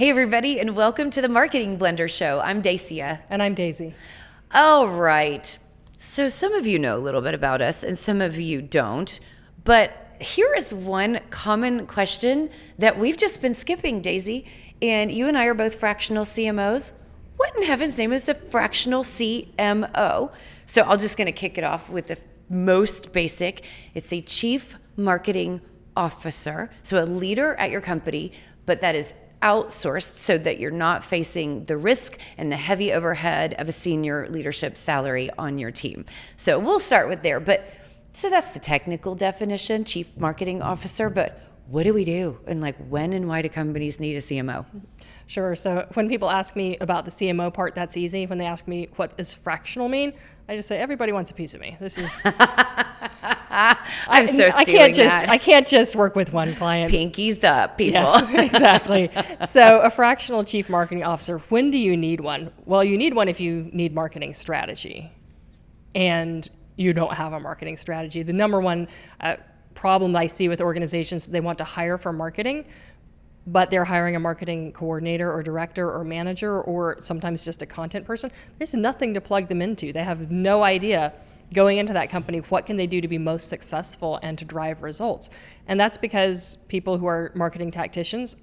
Hey everybody, and welcome to the Marketing Blender Show. I'm Dacia. And I'm Daisy. All right. So some of you know a little bit about us and some of you don't. But here is one common question that we've just been skipping, Daisy. And you and I are both fractional CMOs. What in heaven's name is a fractional CMO? So I'm just going to kick it off with the most basic. It's a chief marketing officer. So a leader at your company, but that is outsourced so that you're not facing the risk and the heavy overhead of a senior leadership salary on your team. So we'll start with there. So that's the technical definition, chief marketing officer. But what do we do? And when and why do companies need a CMO? Sure. So when people ask me about the CMO part, that's easy. When they ask me what does fractional mean, I just say everybody wants a piece of me. This is. I'm so stealing that. I can't just work with one client. Pinkies up, people. Yes, exactly. So a fractional chief marketing officer, when do you need one? Well, you need one if you need marketing strategy and you don't have a marketing strategy. The number one problem I see with organizations, they want to hire for marketing, but they're hiring a marketing coordinator or director or manager or sometimes just a content person. There's nothing to plug them into. They have no idea going into that company, what can they do to be most successful and to drive results? And that's because people who are marketing tacticians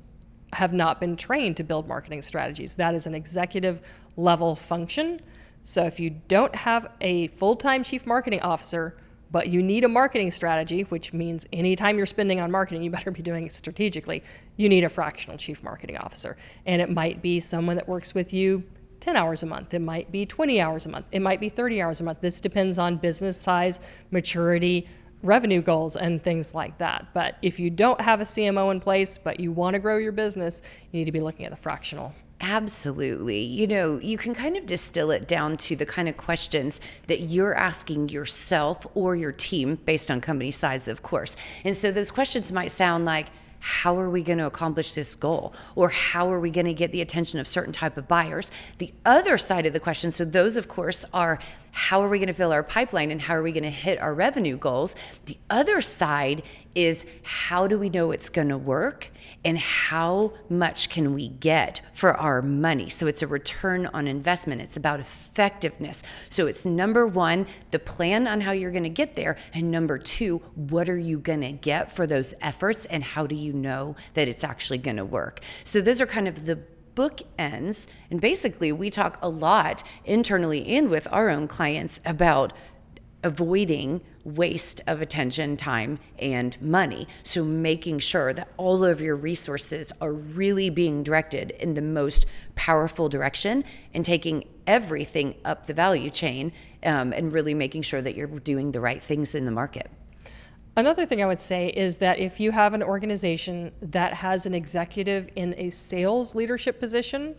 have not been trained to build marketing strategies. That is an executive level function. So if you don't have a full-time chief marketing officer, but you need a marketing strategy, which means anytime you're spending on marketing, you better be doing it strategically, you need a fractional chief marketing officer. And it might be someone that works with you 10 hours a month. It might be 20 hours a month. It might be 30 hours a month. This depends on business size, maturity, revenue goals, and things like that. But if you don't have a CMO in place, but you want to grow your business, you need to be looking at the fractional. Absolutely. You can kind of distill it down to the kind of questions that you're asking yourself or your team based on company size, of course. And so those questions might sound like, how are we going to accomplish this goal? Or how are we going to get the attention of certain type of buyers? The other side of the question, so those of course are, how are we going to fill our pipeline and how are we going to hit our revenue goals? The other side is, how do we know it's going to work and how much can we get for our money? So it's a return on investment. It's about effectiveness. So it's number one, the plan on how you're going to get there. And number two, what are you going to get for those efforts and how do you know that it's actually going to work? So those are kind of the bookends. And basically we talk a lot internally and with our own clients about avoiding waste of attention, time, and money. So making sure that all of your resources are really being directed in the most powerful direction and taking everything up the value chain and really making sure that you're doing the right things in the market. Another thing I would say is that if you have an organization that has an executive in a sales leadership position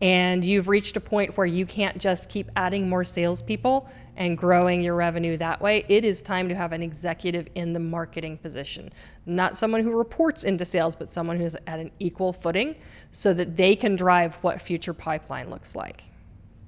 and you've reached a point where you can't just keep adding more salespeople and growing your revenue that way, it is time to have an executive in the marketing position. Not someone who reports into sales, but someone who's at an equal footing so that they can drive what future pipeline looks like.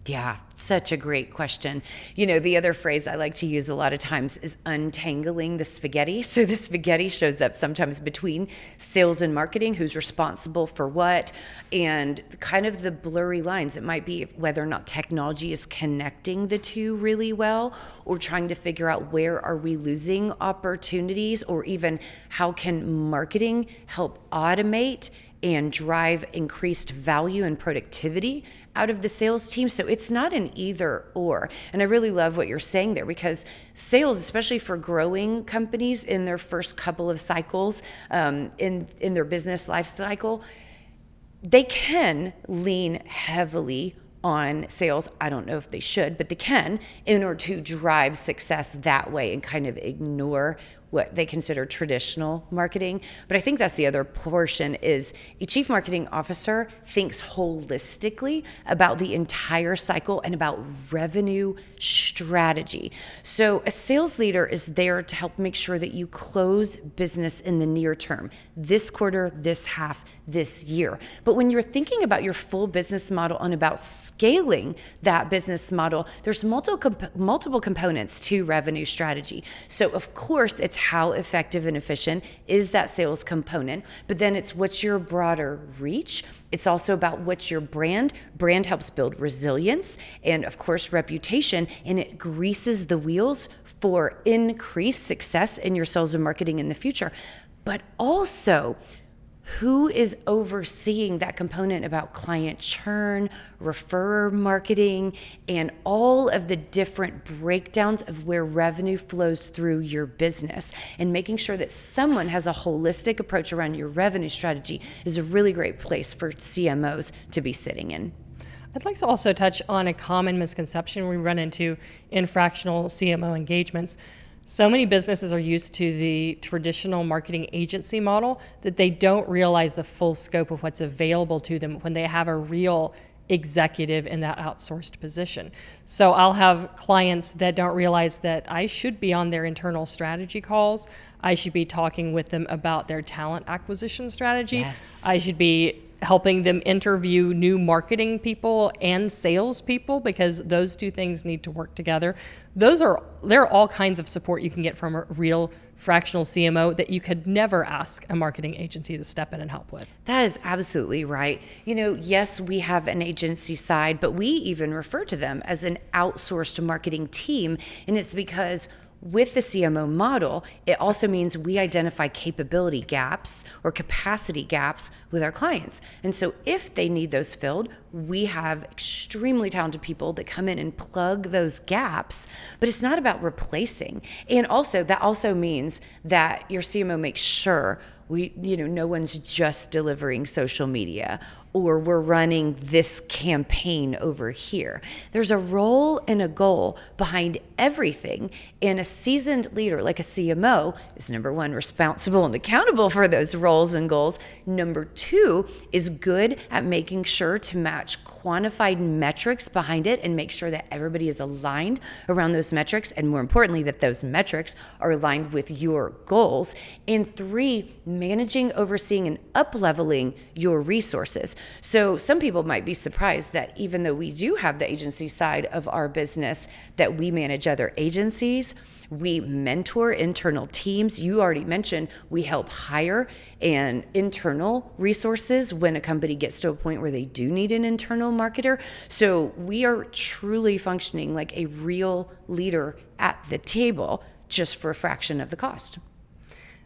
Yeah, such a great question. The other phrase I like to use a lot of times is untangling the spaghetti. So the spaghetti shows up sometimes between sales and marketing, who's responsible for what, and kind of the blurry lines. It might be whether or not technology is connecting the two really well, or trying to figure out where are we losing opportunities, or even how can marketing help automate and drive increased value and productivity out of the sales team. So it's not an either or. And I really love what you're saying there, because sales, especially for growing companies in their first couple of cycles in their business life cycle, they can lean heavily on sales. I don't know if they should, but they can, in order to drive success that way and kind of ignore what they consider traditional marketing. But I think that's the other portion, is a chief marketing officer thinks holistically about the entire cycle and about revenue strategy. So a sales leader is there to help make sure that you close business in the near term, this quarter, this half, this year. But when you're thinking about your full business model and about scaling that business model, there's multiple components to revenue strategy. So of course, it's how effective and efficient is that sales component, but then it's what's your broader reach. It's also about what's your brand. Brand helps build resilience and of course reputation, and it greases the wheels for increased success in your sales and marketing in the future. But also, who is overseeing that component about client churn, referrer marketing, and all of the different breakdowns of where revenue flows through your business, and making sure that someone has a holistic approach around your revenue strategy is a really great place for CMOs to be sitting in. I'd like to also touch on a common misconception we run into in fractional CMO engagements. So many businesses are used to the traditional marketing agency model that they don't realize the full scope of what's available to them when they have a real executive in that outsourced position. So I'll have clients that don't realize that I should be on their internal strategy calls. I should be talking with them about their talent acquisition strategy. Yes. I should be helping them interview new marketing people and sales people, because those two things need to work together. There are all kinds of support you can get from a real fractional CMO that you could never ask a marketing agency to step in and help with. That is absolutely right. Yes, we have an agency side, but we even refer to them as an outsourced marketing team. And it's because with the CMO model, it also means we identify capability gaps or capacity gaps with our clients. And so if they need those filled, we have extremely talented people that come in and plug those gaps, but it's not about replacing. And also, that also means that your CMO makes sure no one's just delivering social media, or we're running this campaign over here. There's a role and a goal behind everything, and a seasoned leader like a CMO is, number one, responsible and accountable for those roles and goals. Number two, is good at making sure to match quantified metrics behind it and make sure that everybody is aligned around those metrics, and more importantly, that those metrics are aligned with your goals. And three, managing, overseeing, and up-leveling your resources. So some people might be surprised that even though we do have the agency side of our business, that we manage other agencies, we mentor internal teams. You already mentioned we help hire and internal resources when a company gets to a point where they do need an internal marketer. So we are truly functioning like a real leader at the table, just for a fraction of the cost.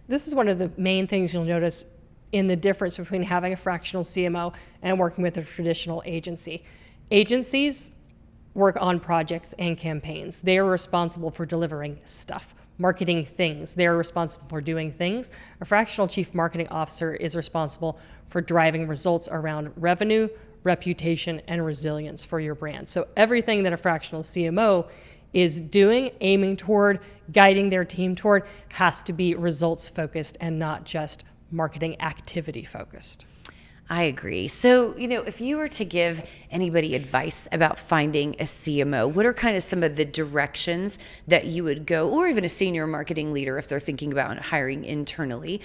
This is one of the main things you'll notice in the difference between having a fractional CMO and working with a traditional agency. Agencies work on projects and campaigns. They are responsible for delivering stuff, marketing things. They are responsible for doing things. A fractional chief marketing officer is responsible for driving results around revenue, reputation, and resilience for your brand. So everything that a fractional CMO is doing, aiming toward, guiding their team toward, has to be results focused and not just marketing activity focused. I agree. So, if you were to give anybody advice about finding a CMO, what are kind of some of the directions that you would go, or even a senior marketing leader if they're thinking about hiring internally?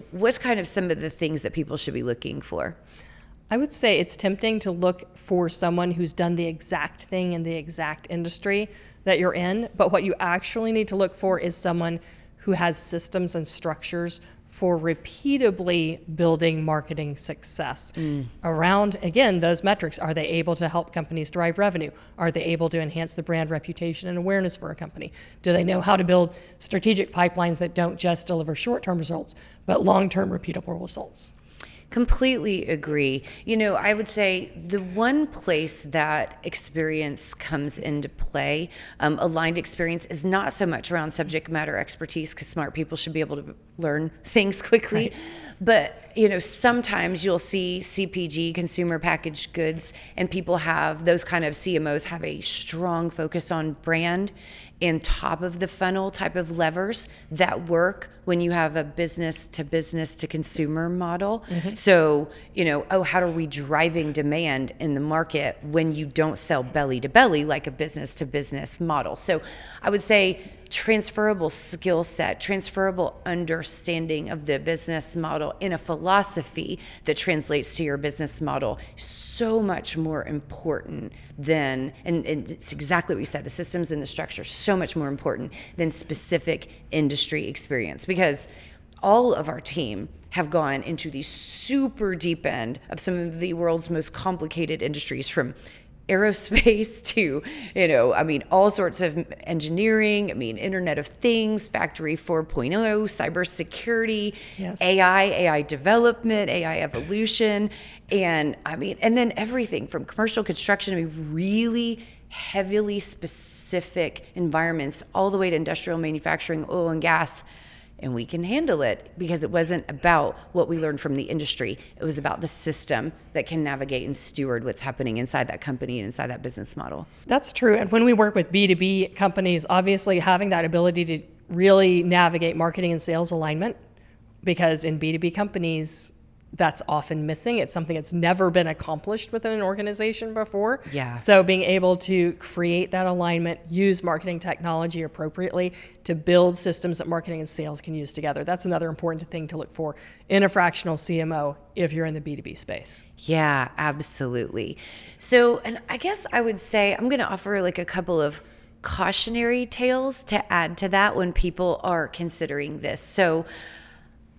What's kind of some of the things that people should be looking for? I would say it's tempting to look for someone who's done the exact thing in the exact industry that you're in, but what you actually need to look for is someone who has systems and structures for repeatably building marketing success around, again, those metrics. Are they able to help companies drive revenue? Are they able to enhance the brand reputation and awareness for a company? Do they know how to build strategic pipelines that don't just deliver short-term results, but long-term repeatable results? Completely agree. I would say the one place that experience comes into play, aligned experience, is not so much around subject matter expertise, because smart people should be able to learn things quickly. Right. But, sometimes you'll see CPG, consumer packaged goods, and people have, those kind of CMOs have a strong focus on brand and top of the funnel type of levers that work when you have a business to consumer model. Mm-hmm. So, how are we driving demand in the market when you don't sell belly to belly like a business to business model? So I would say transferable skill set, transferable understanding of the business model in a philosophy that translates to your business model, so much more important than, and it's exactly what you said, the systems and the structure, so much more important than specific industry experience, because all of our team have gone into the super deep end of some of the world's most complicated industries, from aerospace to, all sorts of engineering, Internet of Things, Factory 4.0, cybersecurity, Yes. AI development, AI evolution, and then everything from commercial construction, really heavily specific environments, all the way to industrial manufacturing, oil and gas. And we can handle it because it wasn't about what we learned from the industry. It was about the system that can navigate and steward what's happening inside that company and inside that business model. That's true. And when we work with B2B companies, obviously having that ability to really navigate marketing and sales alignment, because in B2B companies, that's often missing. It's something that's never been accomplished within an organization before. Yeah. So being able to create that alignment, use marketing technology appropriately to build systems that marketing and sales can use together. That's another important thing to look for in a fractional CMO if you're in the B2B space. Yeah, absolutely. So, and I guess I would say I'm going to offer a couple of cautionary tales to add to that when people are considering this. So,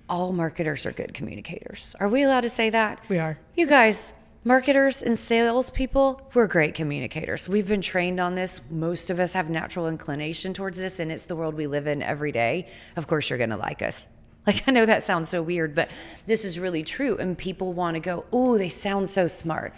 all marketers are good communicators. Are we allowed to say that? We are. You guys, marketers and salespeople, we're great communicators. We've been trained on this. Most of us have natural inclination towards this, and it's the world we live in every day. Of course, you're going to like us. I know that sounds so weird, but this is really true. And people want to go, oh, they sound so smart.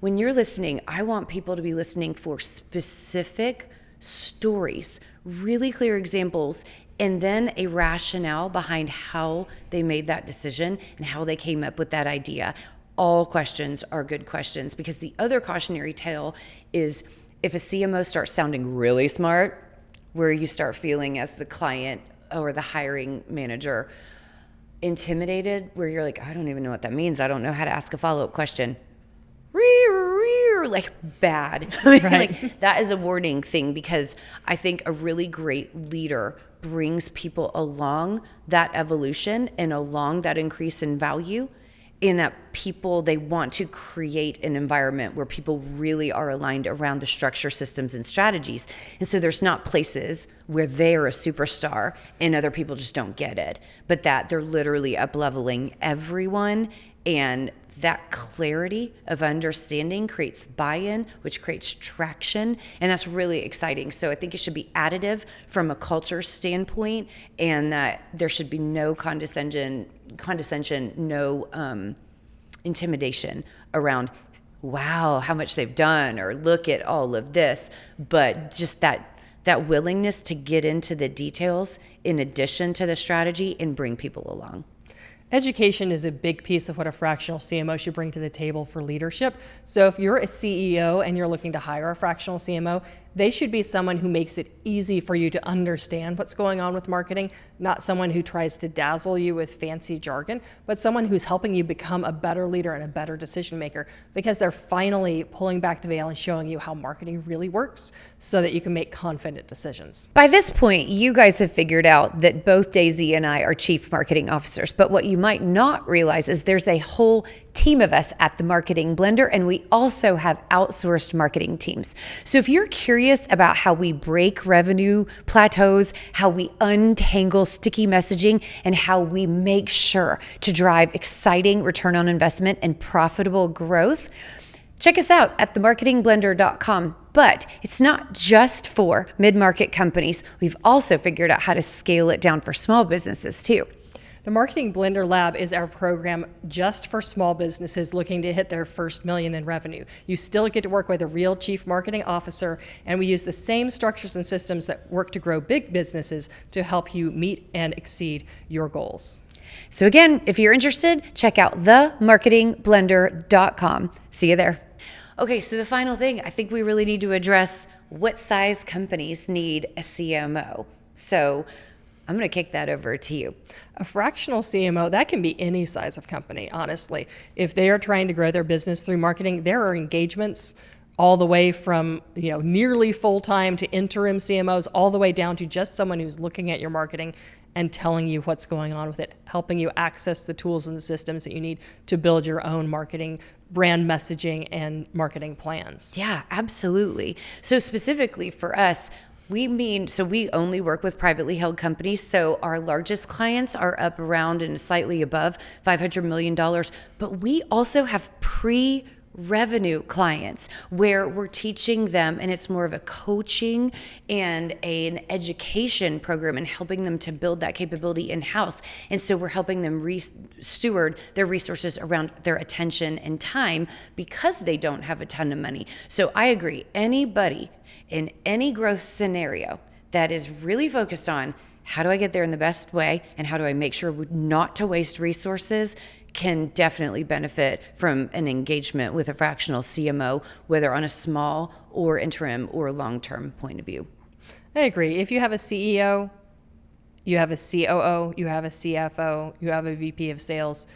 When you're listening, I want people to be listening for specific stories, really clear examples, and then a rationale behind how they made that decision and how they came up with that idea. All questions are good questions, because the other cautionary tale is if a CMO starts sounding really smart, where you start feeling as the client or the hiring manager intimidated, where you're like, I don't even know what that means. I don't know how to ask a follow-up question. Bad. Right. That is a warning thing, because I think a really great leader brings people along that evolution and along that increase in value, in that people, they want to create an environment where people really are aligned around the structure, systems, and strategies. And so there's not places where they're a superstar and other people just don't get it, but that they're literally up-leveling everyone, and that clarity of understanding creates buy-in, which creates traction, and that's really exciting. So I think it should be additive from a culture standpoint, and that there should be no condescension, no intimidation around, wow, how much they've done, or look at all of this, but just that willingness to get into the details in addition to the strategy and bring people along. Education is a big piece of what a fractional CMO should bring to the table for leadership. So if you're a CEO and you're looking to hire a fractional CMO, they should be someone who makes it easy for you to understand what's going on with marketing, not someone who tries to dazzle you with fancy jargon, but someone who's helping you become a better leader and a better decision maker, because they're finally pulling back the veil and showing you how marketing really works so that you can make confident decisions. By this point, you guys have figured out that both Daisy and I are chief marketing officers, but what you might not realize is there's a whole team of us at the Marketing Blender, and we also have outsourced marketing teams. So if you're curious about how we break revenue plateaus, how we untangle sticky messaging, and how we make sure to drive exciting return on investment and profitable growth, check us out at themarketingblender.com. But it's not just for mid-market companies. We've also figured out how to scale it down for small businesses too. The Marketing Blender Lab is our program just for small businesses looking to hit their first $1 million in revenue. You still get to work with a real chief marketing officer, and we use the same structures and systems that work to grow big businesses to help you meet and exceed your goals. So again, if you're interested, check out themarketingblender.com. See you there. Okay, so the final thing, I think we really need to address what size companies need a CMO. So I'm going to kick that over to you. A fractional CMO, that can be any size of company, honestly. If they are trying to grow their business through marketing, there are engagements all the way from, nearly full-time to interim CMOs, all the way down to just someone who's looking at your marketing and telling you what's going on with it, helping you access the tools and the systems that you need to build your own marketing, brand messaging, and marketing plans. Yeah, absolutely. So specifically for us, we only work with privately held companies. So our largest clients are up around and slightly above $500 million. But we also have pre-revenue clients where we're teaching them, and it's more of a coaching and an education program and helping them to build that capability in-house. And so we're helping them steward their resources around their attention and time because they don't have a ton of money. So I agree, anybody in any growth scenario that is really focused on how do I get there in the best way and how do I make sure not to waste resources can definitely benefit from an engagement with a fractional CMO, whether on a small or interim or long-term point of view. I agree. If you have a CEO, you have a COO, you have a CFO, you have a VP of sales,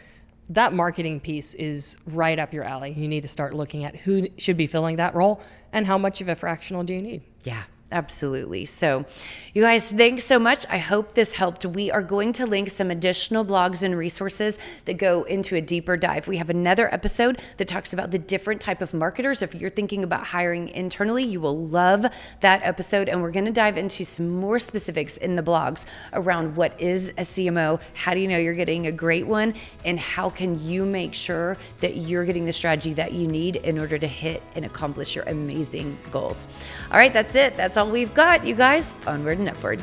that marketing piece is right up your alley. You need to start looking at who should be filling that role and how much of a fractional do you need. Yeah, absolutely. So you guys, thanks so much. I hope this helped. We are going to link some additional blogs and resources that go into a deeper dive. We have another episode that talks about the different type of marketers. If you're thinking about hiring internally, you will love that episode. And we're going to dive into some more specifics in the blogs around what is a CMO, how do you know you're getting a great one, and how can you make sure that you're getting the strategy that you need in order to hit and accomplish your amazing goals. All right, that's it. That's all we've got, you guys. Onward and upward.